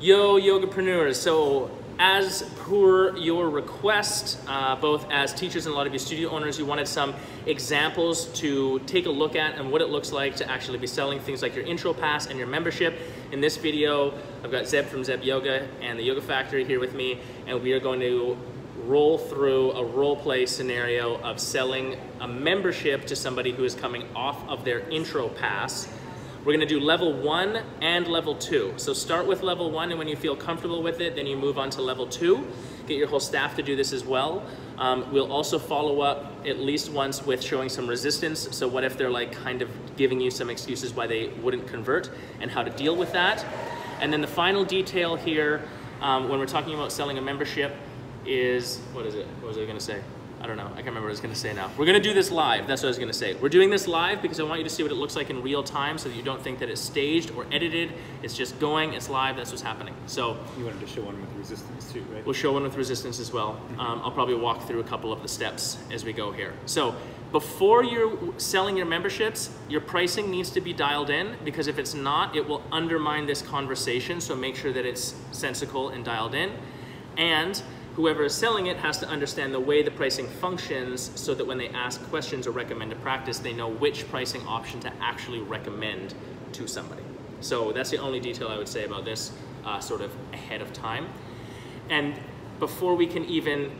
Yo, yogapreneurs. So as per your request, both as teachers and a lot of you studio owners, you wanted some examples to take a look at and what it looks like to actually be selling things like your intro pass and your membership. In this video, I've got Zeb from Zeb Yoga and the Yoga Factory here with me, and we are going to roll through a role play scenario of selling a membership to somebody who is coming off of their intro pass. We're gonna do level 1 and level 2. So start with level 1, and when you feel comfortable with it, then you move on to level 2. Get your whole staff to do this as well. We'll also follow up at least once with showing some resistance. So what if they're like kind of giving you some excuses why they wouldn't convert and how to deal with that. And then the final detail here, when we're talking about selling a membership is, what is it? What was I gonna say? I don't know, I can't remember what I was gonna say now. We're gonna do this live, that's what I was gonna say. We're doing this live because I want you to see what it looks like in real time so that you don't think that it's staged or edited. It's just going, it's live, that's what's happening. So you wanted to show one with resistance too, right? We'll show one with resistance as well. I'll probably walk through a couple of the steps as we go here. So before you're selling your memberships, your pricing needs to be dialed in, because if it's not, it will undermine this conversation. So make sure that it's sensical and dialed in. And whoever is selling it has to understand the way the pricing functions so that when they ask questions or recommend a practice, they know which pricing option to actually recommend to somebody. So that's the only detail I would say about this sort of ahead of time. And before we can even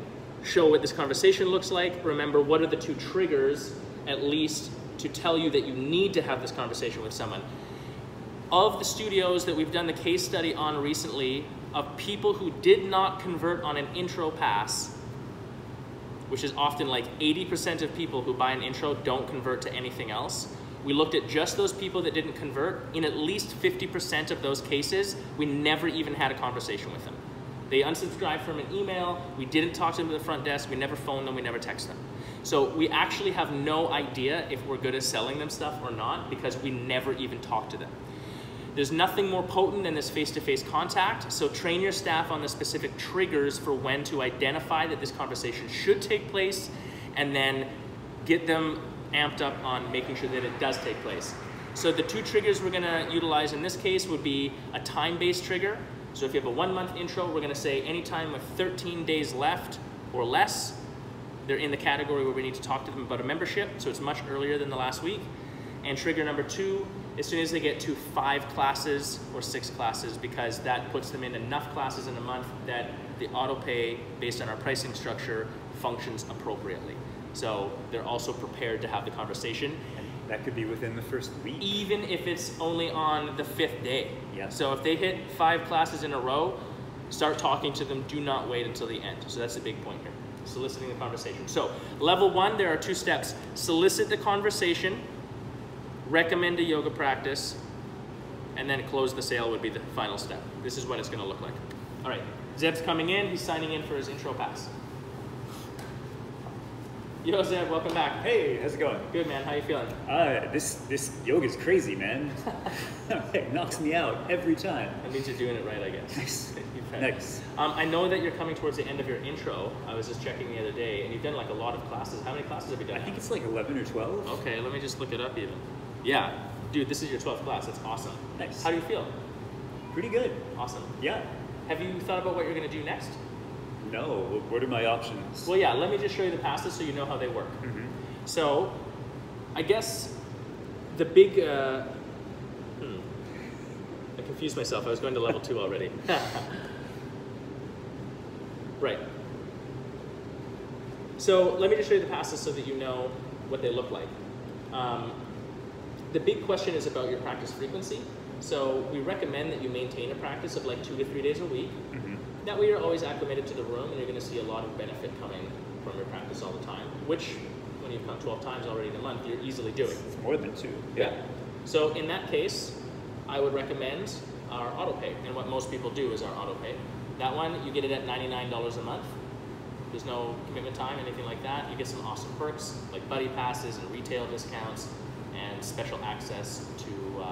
show what this conversation looks like, remember what are the 2 triggers, at least, to tell you that you need to have this conversation with someone. Of the studios that we've done the case study on recently, of people who did not convert on an intro pass, which is often like 80% of people who buy an intro don't convert to anything else. We looked at just those people that didn't convert. In at least 50% of those cases, we never even had a conversation with them. They unsubscribed from an email, we didn't talk to them at the front desk, we never phoned them, we never text them. So we actually have no idea if we're good at selling them stuff or not, because we never even talked to them. There's nothing more potent than this face-to-face contact, so train your staff on the specific triggers for when to identify that this conversation should take place, and then get them amped up on making sure that it does take place. So the 2 triggers we're gonna utilize in this case would be a time-based trigger. So if you have a 1-month intro, we're gonna say anytime with 13 days left or less, they're in the category where we need to talk to them about a membership, so it's much earlier than the last week. And trigger number 2, as soon as they get to 5 classes or 6 classes, because that puts them in enough classes in a month that the auto pay based on our pricing structure functions appropriately. So they're also prepared to have the conversation. And that could be within the first week. Even if it's only on the 5th day. Yeah. So if they hit 5 classes in a row, start talking to them, do not wait until the end. So that's a big point here, soliciting the conversation. So level 1, there are 2 steps. Solicit the conversation, recommend a yoga practice, and then close the sale would be the final step. This is what it's gonna look like. All right, Zeb's coming in, he's signing in for his intro pass. Yo, Zeb, welcome back. Hey, how's it going? Good, man, how you feeling? This yoga's crazy, man. It knocks me out every time. That means you're doing it right, I guess. Nice. Nice. I know that you're coming towards the end of your intro. I was just checking the other day, and you've done like a lot of classes. How many classes have you done? I think it's like 11 or 12. Okay, let me just look it up even. Yeah, dude, this is your 12th class. That's awesome. Nice. How do you feel? Pretty good. Awesome. Yeah. Have you thought about what you're going to do next? No, what are my options? Well, yeah, let me just show you the passes so you know how they work. So, I guess the big, I confused myself. I was going to level 2 already. Right. So let me just show you the passes so that you know what they look like. The big question is about your practice frequency. So we recommend that you maintain a practice of like 2 to 3 days a week. That way you're always acclimated to the room, and you're going to see a lot of benefit coming from your practice all the time, which when you've come 12 times already in a month, you're easily doing. It's more than 2. Yeah. So in that case, I would recommend our auto pay, and what most people do is our auto pay. That one, you get it at $99 a month. There's no commitment time, anything like that. You get some awesome perks like buddy passes and retail discounts and special access to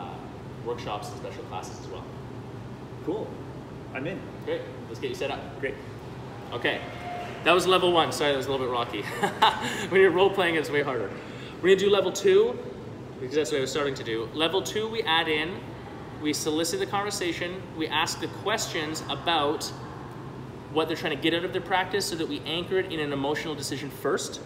workshops and special classes as well. Cool. I'm in. Great. Let's get you set up. Great. Okay. That was level 1. Sorry, that was a little bit rocky. When you're role playing, it's way harder. We're gonna do level 2 because that's what I was starting to do. Level 2, we add in we solicit the conversation, we ask the questions about what they're trying to get out of their practice so that we anchor it in an emotional decision first.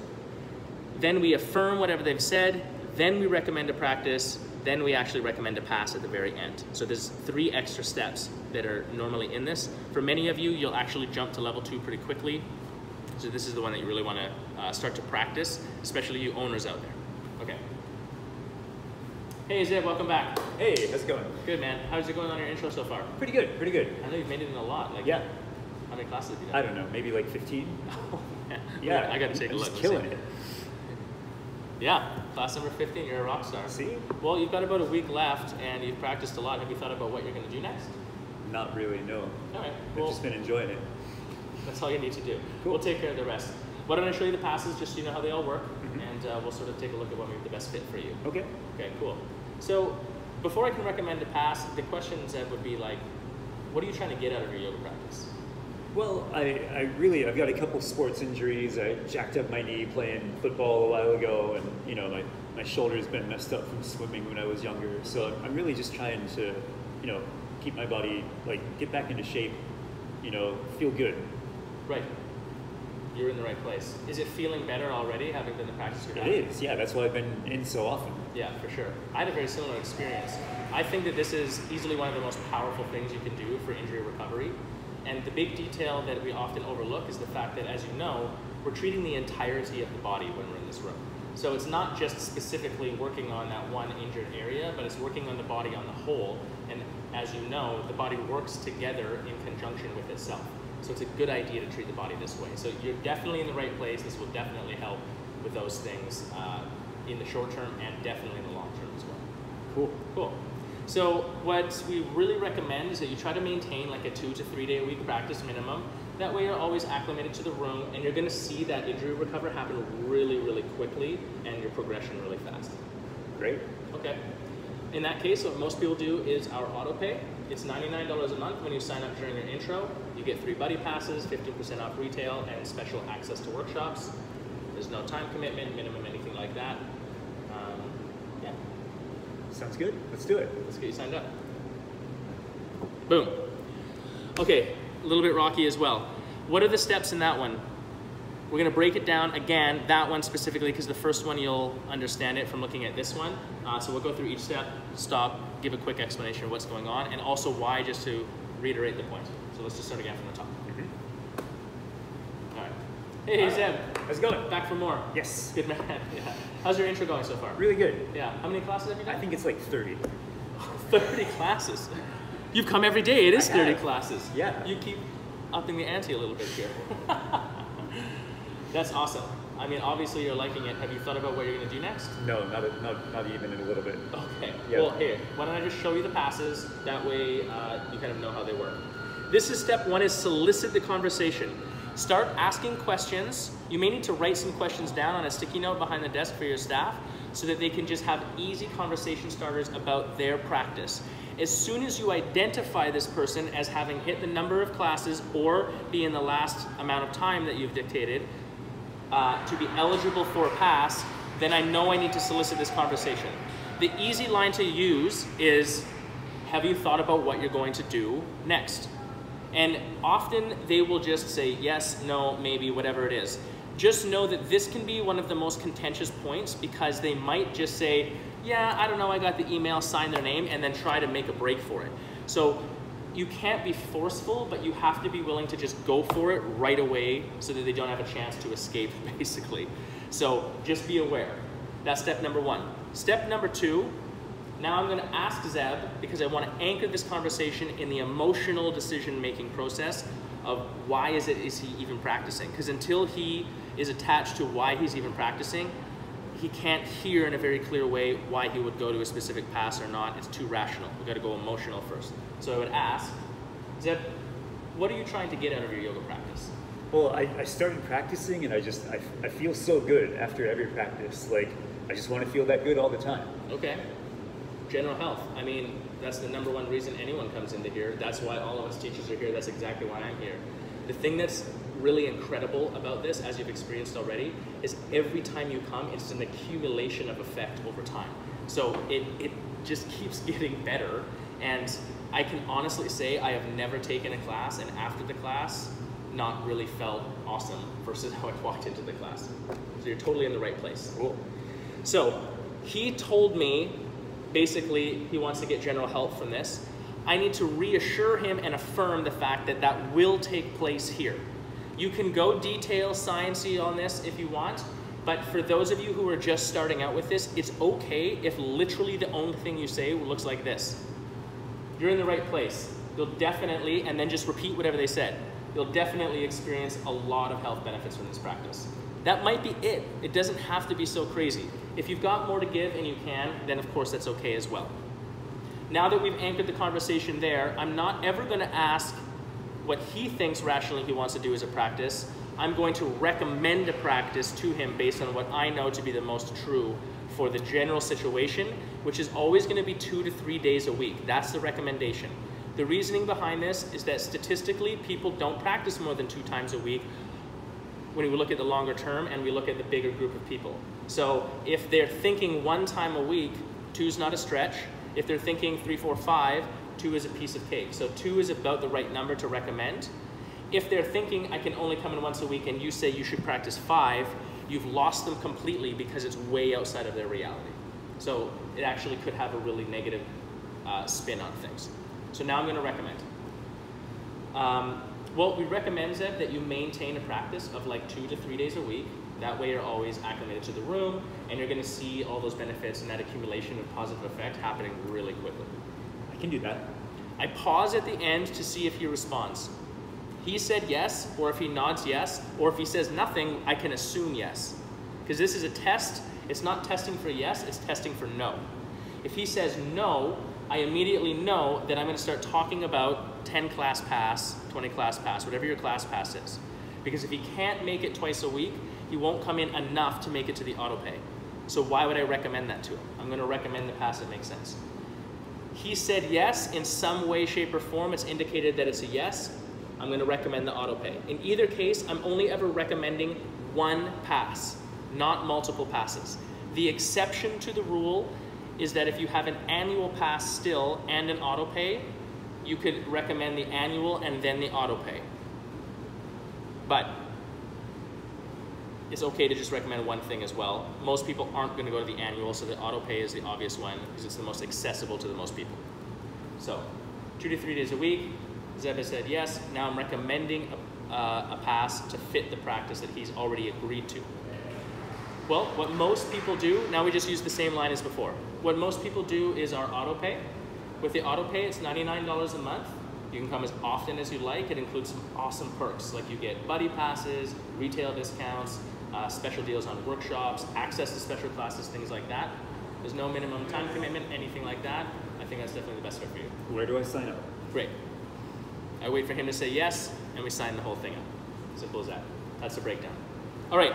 Then we affirm whatever they've said, then we recommend a practice, then we actually recommend a pass at the very end. So there's 3 extra steps that are normally in this. For many of you, you'll actually jump to level 2 pretty quickly. So this is the one that you really want to start to practice, especially you owners out there. Okay. Hey Zeb, welcome back. Hey, how's it going? Good, man. How's it going on your intro so far? Pretty good, pretty good. I know you've made it in a lot. Like, Yeah. How many classes have you done? I don't know, maybe like 15? Yeah. I got to take a I'm look. just Let's killing see. it. Yeah, class number 15, you're a rock star. See? Well, you've got about a week left and you've practiced a lot. Have you thought about what you're going to do next? Not really, no. All right. I've Well, just been enjoying it. that's all you need to do. Cool. We'll take care of the rest. Why don't I show you the passes just so you know how they all work, and we'll sort of take a look at what may be the best fit for you. Okay. Okay, cool. So before I can recommend a pass, the question, Zeb, would be like, what are you trying to get out of your yoga practice? Well, I've got a couple sports injuries. I jacked up my knee playing football a while ago, and you know, my shoulder's been messed up from swimming when I was younger. So I'm really just trying to, you know, keep my body, like, get back into shape, you know, feel good. Right. You're in the right place. Is it feeling better already, having been the practice you're It is, yeah. That's why I've been in so often. Yeah, for sure. I had a very similar experience. I think that this is easily one of the most powerful things you can do for injury recovery. And the big detail that we often overlook is the fact that, as you know, we're treating the entirety of the body when we're in this room. So it's not just specifically working on that one injured area, but it's working on the body on the whole. And as you know, the body works together in conjunction with itself. So it's a good idea to treat the body this way. So you're definitely in the right place. This will definitely help with those things in the short term and definitely in the long term as well. Cool. Cool. So what we really recommend is that you try to maintain like a 2 to 3 day a week practice minimum. That way you're always acclimated to the room and you're gonna see that injury recovery happen really, really quickly and your progression really fast. Great. Okay. In that case, what most people do is our auto pay. It's $99 a month when you sign up during your intro. You get 3 buddy passes, 15% off retail, and special access to workshops. There's no time commitment, minimum, anything like that. Yeah. Sounds good. Let's do it. Let's get you signed up. Boom. Okay, a little bit rocky as well. What are the steps in that one? We're gonna break it down again, that one specifically, because the first one you'll understand it from looking at this one. So we'll go through each step, stop, give a quick explanation of what's going on, and also why, just to reiterate the point. So let's just start again from the top. All right. Hey, Zeb. How's it going? Back for more. Yes. Good man. Yeah. How's your intro going so far? Really good. Yeah. How many classes have you done? I think it's like 30. 30 classes. You've come every day. It is 30 classes. Yeah. You keep upping the ante a little bit here. That's awesome. I mean, obviously you're liking it. Have you thought about what you're going to do next? No, not even in a little bit. Okay. Yeah. Well, here, why don't I just show you the passes? That way you kind of know how they work. This is step 1, is solicit the conversation. Start asking questions. You may need to write some questions down on a sticky note behind the desk for your staff so that they can just have easy conversation starters about their practice. As soon as you identify this person as having hit the number of classes or be in the last amount of time that you've dictated to be eligible for a pass, then I know I need to solicit this conversation. The easy line to use is, have you thought about what you're going to do next? And often they will just say yes, no, maybe, whatever it is. Just know that this can be one of the most contentious points because they might just say, yeah, I don't know, I got the email, sign their name, and then try to make a break for it. So you can't be forceful, but you have to be willing to just go for it right away so that they don't have a chance to escape, basically. So just be aware. That's step number 1. Step number 2, now I'm gonna ask Zeb, because I wanna anchor this conversation in the emotional decision-making process of why is he even practicing? Because until he is attached to why he's even practicing, he can't hear in a very clear way why he would go to a specific pass or not. It's too rational. We've got to go emotional first. So I would ask, Zeb, what are you trying to get out of your yoga practice? Well, I started practicing and I feel so good after every practice. Like, I just want to feel that good all the time. Okay. General health. I mean, that's the number 1 reason anyone comes into here. That's why all of us teachers are here. That's exactly why I'm here. The thing that's really incredible about this, as you've experienced already, is every time you come, it's an accumulation of effect over time. So it just keeps getting better And I can honestly say I have never taken a class and after the class not really felt awesome versus how I walked into the class. So you're totally in the right place. Cool. So he told me basically he wants to get general help from this. I need to reassure him and affirm the fact that that will take place here. You can go detail sciencey on this if you want, but for those of you who are just starting out with this, it's okay if literally the only thing you say looks like this. You're in the right place. You'll definitely, and then just repeat whatever they said, you'll definitely experience a lot of health benefits from this practice. That might be it. It doesn't have to be so crazy. If you've got more to give and you can, then of course that's okay as well. Now that we've anchored the conversation there, I'm not ever going to ask what he thinks rationally he wants to do as a practice. I'm going to recommend a practice to him based on what I know to be the most true for the general situation, which is always going to be 2 to 3 days a week. That's the recommendation. The reasoning behind this is that statistically, people don't practice more than 2 times a week when we look at the longer term and we look at the bigger group of people. So if they're thinking 1 time a week, 2 is not a stretch. If they're thinking 3, 4, 5, 2 is a piece of cake. So 2 is about the right number to recommend. If they're thinking I can only come in once a week and you say you should practice 5, you've lost them completely because it's way outside of their reality. So it actually could have a really negative spin on things. So now I'm going to recommend. Well, we recommend, Zeb, that you maintain a practice of like 2 to 3 days a week. That way you're always acclimated to the room and you're going to see all those benefits and that accumulation of positive effect happening really quickly. I can do that. I pause at the end to see if he responds. He said yes, or if he nods yes, or if he says nothing, I can assume yes. Because this is a test. It's not testing for yes, it's testing for no. If he says no, I immediately know that I'm going to start talking about 10 class pass, 20 class pass, whatever your class pass is. Because if he can't make it twice a week, he won't come in enough to make it to the auto pay. So why would I recommend that to him? I'm going to recommend the pass that makes sense. He said yes in some way, shape, or form. It's indicated that it's a yes. I'm going to recommend the auto pay. In either case, I'm only ever recommending 1 pass, not multiple passes. The exception to the rule is that if you have an annual pass still and an auto pay, you could recommend the annual and then the auto pay. But it's okay to just recommend one thing as well. Most people aren't going to go to the annual, so the auto pay is the obvious one because it's the most accessible to the most people. So 2 to 3 days a week. Zeb has said yes. Now I'm recommending a pass to fit the practice that he's already agreed to. Well, what most people do, now we just use the same line as before. What most people do is our auto pay. With the auto pay, it's $99 a month. You can come as often as you like. It includes some awesome perks, like you get buddy passes, retail discounts, special deals on workshops, access to special classes, things like that. There's no minimum time commitment, anything like that. I think that's definitely the best fit for you. Where do I sign up? Great. I wait for him to say yes, and we sign the whole thing up. Simple as that. That's the breakdown. All right,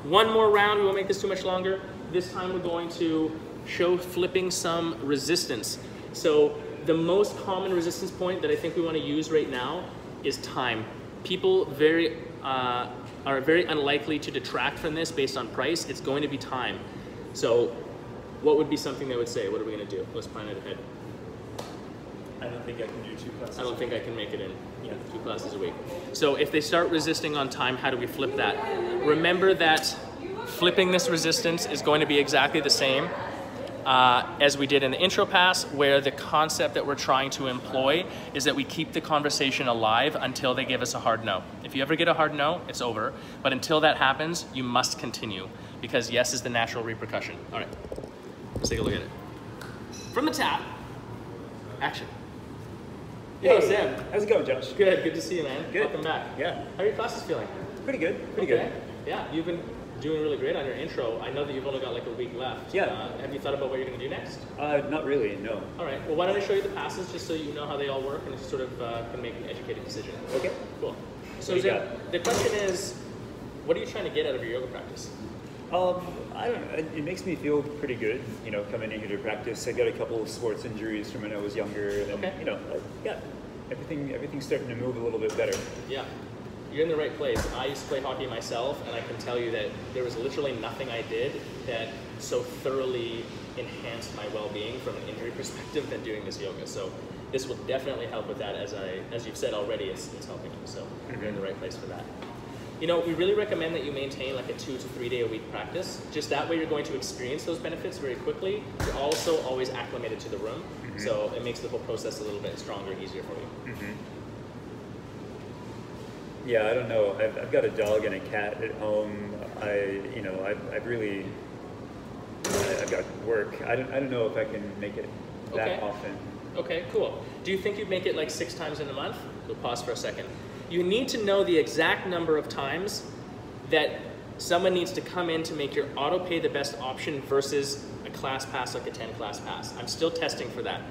one more round. We won't make this too much longer. This time we're going to show flipping some resistance. So the most common resistance point that I think we want to use right now is time. People are very unlikely to detract from this based on price. It's going to be time. So what would be something they would say? What are we going to do? Let's plan it ahead. I don't think I can do 2 classes. I don't think I can make it in 2 classes a week. So if they start resisting on time, how do we flip that? Remember that flipping this resistance is going to be exactly the same as we did in the intro pass, where the concept that we're trying to employ is that we keep the conversation alive until they give us a hard no. If you ever get a hard no, it's over. But until that happens, you must continue, because yes is the natural repercussion. All right, let's take a look at it. From the top, action. Hey, Sam. How's it going, Josh? Good to see you, man. Good. Welcome back. Yeah. How are your classes feeling? Pretty good. Pretty Okay. Yeah, you've been doing really great on your intro. I know that you've only got like a week left. Yeah. Have you thought about what you're going to do next? good. Not really, no. All right. Well, why don't I show you the passes just so you know how they all work and you sort of can make an educated decision. Okay. Cool. So What do you Zeb, the question is, what are you trying to get out of your yoga practice? I don't know. It makes me feel pretty good, you know, coming in here to practice. I got a couple of sports injuries from when I was younger, and Okay. you know, everything's starting to move a little bit better. Yeah. You're in the right place. I used to play hockey myself, and I can tell you that there was literally nothing I did that so thoroughly enhanced my well-being from an injury perspective than doing this yoga. So this will definitely help with that. As you've said already, it's helping you. So you're in the right place for that. You know, we really recommend that you maintain like a 2 to 3 day a week practice. Just that way you're going to experience those benefits very quickly. You're also always acclimated to the room. So it makes the whole process a little bit stronger, easier for you. Yeah, I don't know. I've got a dog and a cat at home. I've got work. I don't know if I can make it that often. Okay, cool. Do you think you'd make it like 6 times in a month? We'll pause for a second. You need to know the exact number of times that someone needs to come in to make your auto pay the best option versus a class pass like a 10 class pass. I'm still testing for that.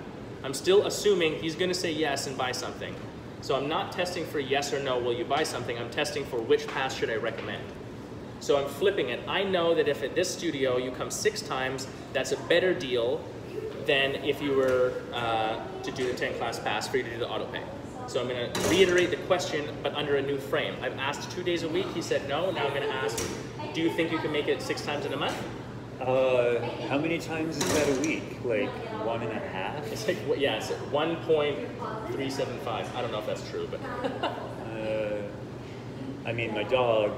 I'm still assuming he's going to say yes and buy something. So I'm not testing for yes or no, will you buy something? I'm testing for which pass should I recommend. So I'm flipping it. I know that if at this studio you come 6 times, that's a better deal than if you were to do the 10 class pass for you to do the auto pay. So I'm going to reiterate the question, but under a new frame. I've asked 2 days a week. He said no. Now I'm going to ask, do you think you can make it 6 times in a month? How many times is that a week? Like 1.5? It's like, yeah, it's 1.375. I don't know if that's true, but. I mean, my dog,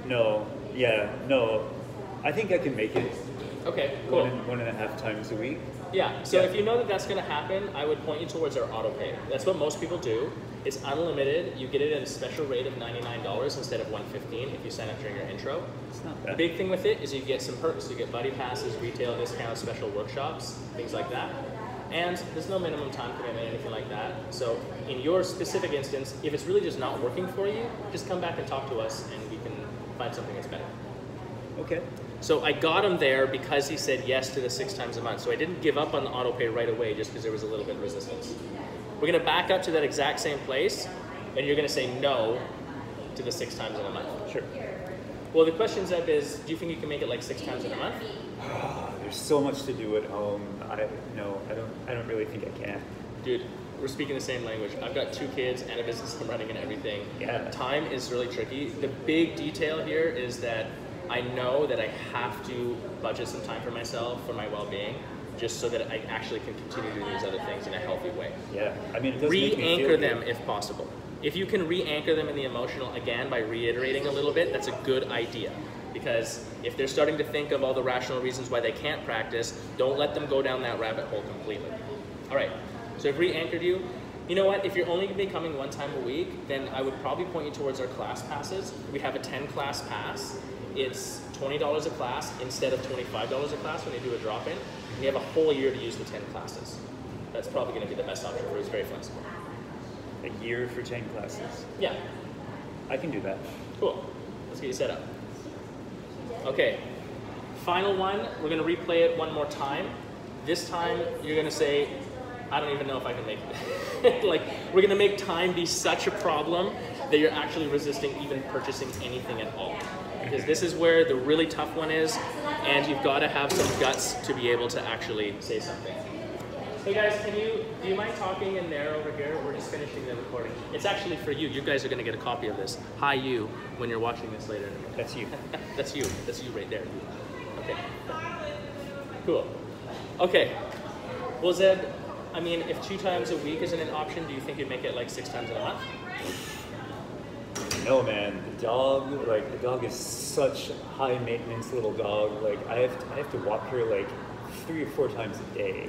no. I think I can make it. Okay, cool. 1.5 times a week. Yeah, so if you know that that's going to happen, I would point you towards our auto pay. That's what most people do. It's unlimited. You get it at a special rate of $99 instead of $115 if you sign up during your intro. It's not bad. The big thing with it is you get some perks. You get buddy passes, retail discounts, special workshops, things like that. And there's no minimum time commitment, anything like that. So in your specific instance, if it's really just not working for you, just come back and talk to us and we can find something that's better. Okay. So I got him there because he said yes to the 6 times a month. So I didn't give up on the auto pay right away just because there was a little bit of resistance. We're going to back up to that exact same place, and you're going to say no to the 6 times in a month. Sure. Well, the question, Zeb, is do you think you can make it like 6 times in a month? There's so much to do at home. I don't really think I can. Dude, we're speaking the same language. I've got 2 kids and a business I'm running and everything. Yeah. Time is really tricky. The big detail here is that I know that I have to budget some time for myself, for my well-being, just so that I actually can continue to do these other things in a healthy way. Yeah, I mean, it does make me feel Re-anchor them good. if possible. If you can re-anchor them in the emotional again by reiterating a little bit, that's a good idea. Because if they're starting to think of all the rational reasons why they can't practice, don't let them go down that rabbit hole completely. All right, so I've re-anchored you. You know what, if you're only going to be coming 1 time a week, then I would probably point you towards our class passes. We have a 10 class pass. It's $20 a class instead of $25 a class when you do a drop-in. You have a whole year to use the 10 classes. That's probably going to be the best option for you. It's very flexible. A year for 10 classes. Yeah. I can do that. Cool. Let's get you set up. Okay. Final one. We're going to replay it one more time. This time, you're going to say, I don't even know if I can make it. Like, we're going to make time be such a problem that you're actually resisting even purchasing anything at all. Because this is where the really tough one is, and you've got to have some guts to be able to actually say something. Hey guys, do you mind talking in there over here? We're just finishing the recording. It's actually for you. You guys are going to get a copy of this. Hi you, when you're watching this later. That's you. That's you. That's you right there. Okay. Cool. Okay. Well, Zeb, I mean, if 2 times a week isn't an option, do you think you'd make it like 6 times in a month? No, man. The dog is such a high maintenance little dog. Like, I have to walk her like 3 or 4 times a day.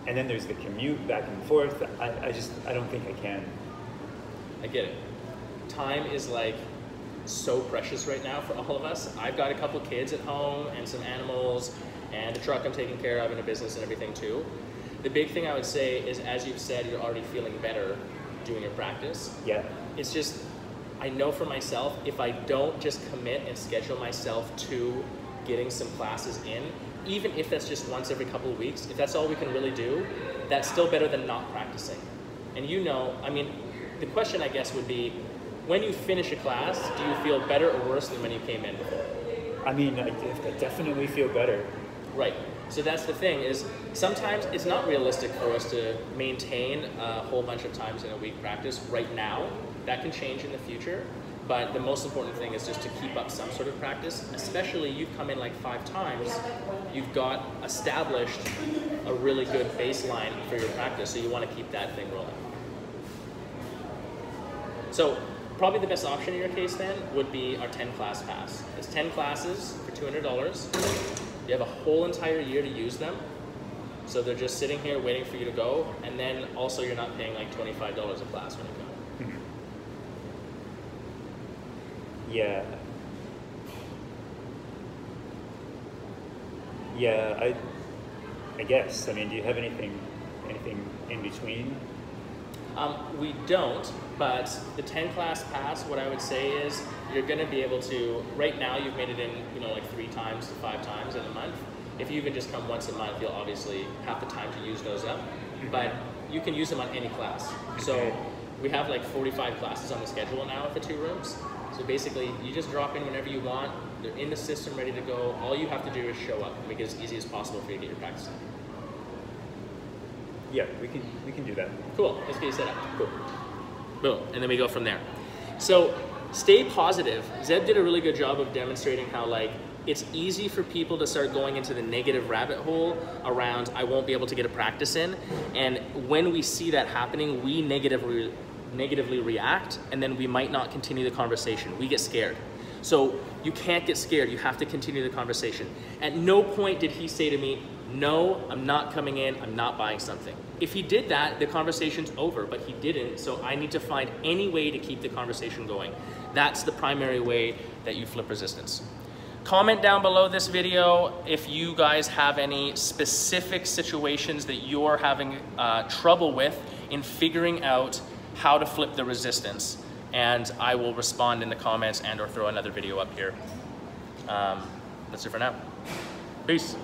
And then there's the commute back and forth. I don't think I can. I get it. Time is like so precious right now for all of us. I've got a couple kids at home and some animals and a truck I'm taking care of and a business and everything too. The big thing I would say is, as you've said, you're already feeling better doing your practice. Yeah. It's just, I know for myself, if I don't just commit and schedule myself to getting some classes in, even if that's just once every couple of weeks, if that's all we can really do, that's still better than not practicing. And you know, I mean, the question I guess would be, when you finish a class, do you feel better or worse than when you came in before? I mean, I definitely feel better. Right. So that's the thing, is sometimes it's not realistic for us to maintain a whole bunch of times in a week practice right now. That can change in the future. but the most important thing is just to keep up some sort of practice, especially you've come in like 5 times, you've got established a really good baseline for your practice, so you want to keep that thing rolling. So probably the best option in your case then would be our 10 class pass. It's 10 classes for $200. You have a whole entire year to use them. So they're just sitting here waiting for you to go, and then also you're not paying like $25 a class when you go. Mm-hmm. Yeah. Yeah, I guess. I mean, do you have anything in between? We don't, but the 10 class pass, what I would say is you're going to be able to, right now you've made it in, you know, like 3 times to 5 times in a month. If you even just come once a month, you'll obviously have the time to use those up, but you can use them on any class. So we have like 45 classes on the schedule now at the 2 rooms. So basically you just drop in whenever you want, they're in the system ready to go. All you have to do is show up and make it as easy as possible for you to get your practice in. Yeah, we can do that. Cool, let's get you set up. Cool. Boom, and then we go from there. So stay positive. Zeb did a really good job of demonstrating how like it's easy for people to start going into the negative rabbit hole around I won't be able to get a practice in, and when we see that happening, we negatively react, and then we might not continue the conversation. We get scared. So you can't get scared, you have to continue the conversation. At no point did he say to me, no, I'm not coming in, I'm not buying something. If he did that, the conversation's over, but he didn't, so I need to find any way to keep the conversation going. That's the primary way that you flip resistance. Comment down below this video if you guys have any specific situations that you're having trouble with in figuring out how to flip the resistance, and I will respond in the comments and or throw another video up here. That's it for now. Peace.